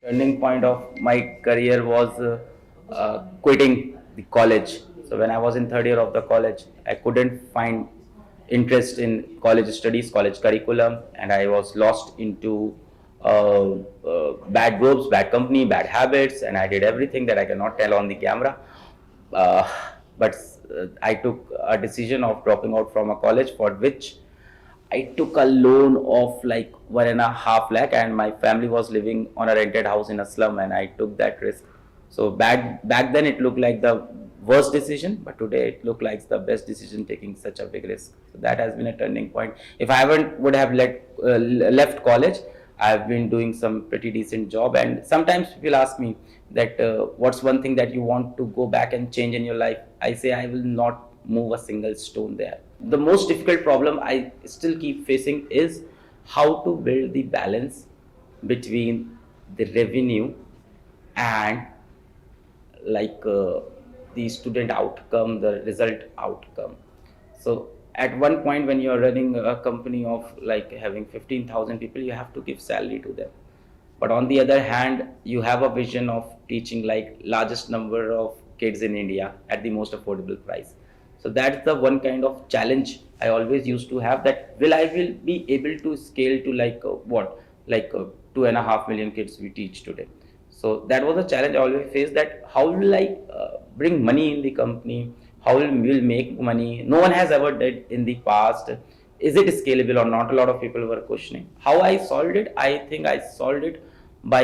Turning point of my career was quitting the college. So when I was in third year of the college, I couldn't find interest in college studies, college curriculum, and I was lost into bad groups, bad company, bad habits, and I did everything that I cannot tell on the camera. Uh, but I took a decision of dropping out from a college for which I took a loan of like 1.5 lakh, and my family was living on a rented house in a slum, and I took that risk. So back then it looked like the worst decision, but today it looked like the best decision, taking such a big risk. So that has been a turning point. If I haven't would have left college, I've been doing some pretty decent job. And sometimes people ask me that what's one thing that you want to go back and change in your life. I say I will not move a single stone there. The most difficult problem I still keep facing is how to build the balance between the revenue and like the student outcome, the result outcome. So at one point when you're running a company of like having 15,000 people, you have to give salary to them. But on the other hand, you have a vision of teaching like largest number of kids in India at the most affordable price. So that's the one kind of challenge I always used to have, that will be able to scale to like what, like 2.5 million kids we teach today. So that was a challenge I always faced, that how will I bring money in the company, how will make money. No one has ever did in the past. Is it scalable or not? A lot of people were questioning. How I solved it? I think I solved it by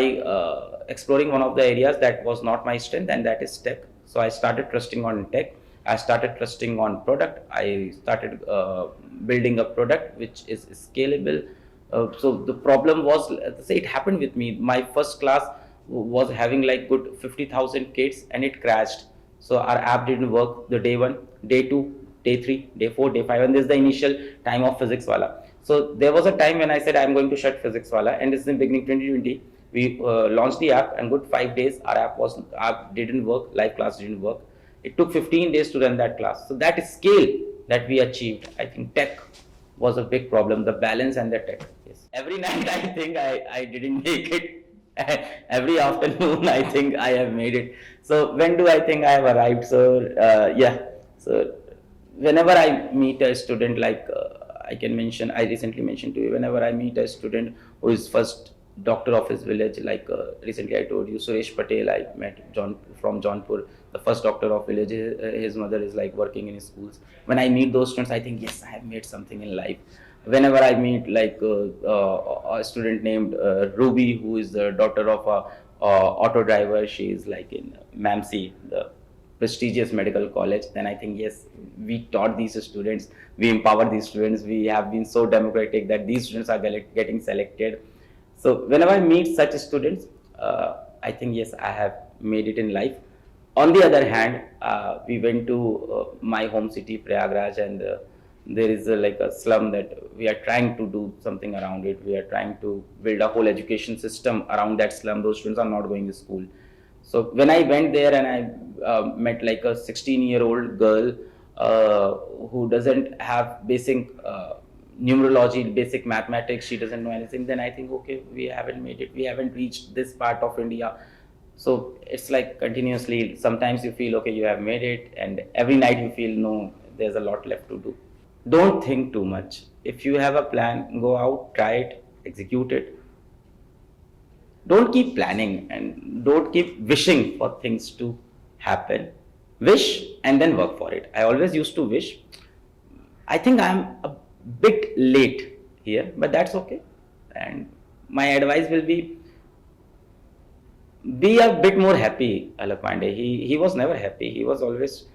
exploring one of the areas that was not my strength, and that is tech. So I started trusting on tech. I started trusting on product. I started building a product which is scalable. So the problem was, say it happened with me. My first class was having like good 50,000 kids, and it crashed. So our app didn't work the day one, day two, day three, day four, day five, and this is the initial time of PhysicsWallah. So there was a time when I said I'm going to shut PhysicsWallah, and this is in beginning 2020. We launched the app, and good 5 days our app didn't work, live class didn't work. It took 15 days to run that class. So that scale that we achieved, I think tech was a big problem, the balance and the tech. Yes. Every night I think I didn't make it. Every afternoon I think I have made it. So when do I think I have arrived? So yeah. So whenever I meet a student, like I can mention, I recently mentioned to you, whenever I meet a student who is first doctor of his village, like recently I told you Suresh Patel, I met John from Jaunpur, the first doctor of village. His mother is like working in schools. When I meet those students, I think yes, I have made something in life. Whenever I meet like a student named Ruby, who is the daughter of a auto driver, she is like in MAMC, the prestigious medical college, then I think yes, we taught these students, we empower these students, we have been so democratic that these students are getting selected. So whenever I meet such students, I think yes, I have made it in life. On the other hand, we went to my home city Prayagraj, and there is like a slum that we are trying to do something around it. We are trying to build a whole education system around that slum. Those students are not going to school. So when I went there and I met like a 16-year-old girl who doesn't have basic numerology, basic mathematics, she doesn't know anything, then I think okay, we haven't made it, we haven't reached this part of India. So it's like continuously, sometimes you feel okay, you have made it, and every night you feel no, there's a lot left to do. Don't think too much. If you have a plan, go out, try it, execute it. Don't keep planning and don't keep wishing for things to happen. Wish and then work for it. I always used to wish. I think I'm a bit late here, but that's okay. And my advice will be a bit more happy. Alakh Pandey, he was never happy. He was always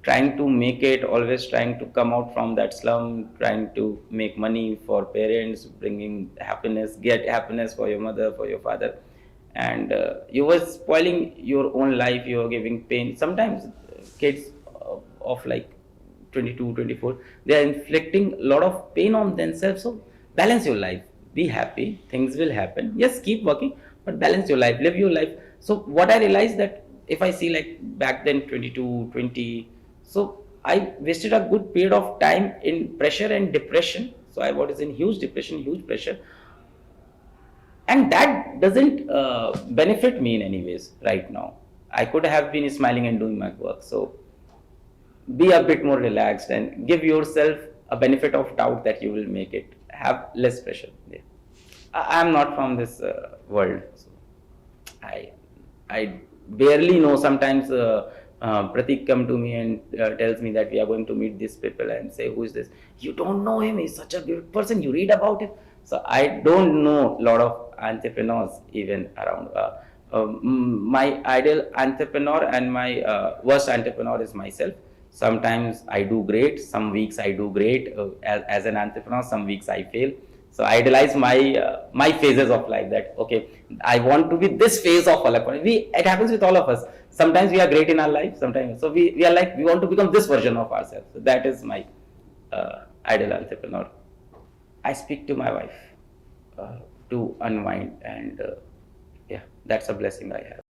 trying to make it, always trying to come out from that slum, trying to make money for parents, bringing happiness, get happiness for your mother, for your father. And you were spoiling your own life, you were giving pain. Sometimes kids of like 22, 24, they are inflicting a lot of pain on themselves. So balance your life, be happy, things will happen. Yes, keep working, but balance your life, live your life. So what I realized, that if I see like back then 22, 20, so I wasted a good period of time in pressure and depression. So I was in huge depression, huge pressure. and that doesn't benefit me in any ways right now. I could have been smiling and doing my work. So be a bit more relaxed and give yourself a benefit of doubt that you will make it. Have less pressure. Yeah. I'm not from this world. So I I barely know. Sometimes Pratik come to me and tells me that we are going to meet these people and say, who is this? You don't know him. He's such a good person. You read about him. So I don't know a lot of entrepreneurs even around. My ideal entrepreneur and my worst entrepreneur is myself. Sometimes I do great. Some weeks I do great as an entrepreneur. Some weeks I fail. So I idolize my phases of life. That okay, I want to be this phase of Alakh Pandey. It happens with all of us. Sometimes we are great in our life. Sometimes so we are like we want to become this version of ourselves. So that is my ideal entrepreneur. I speak to my wife to unwind, and yeah, that's a blessing I have.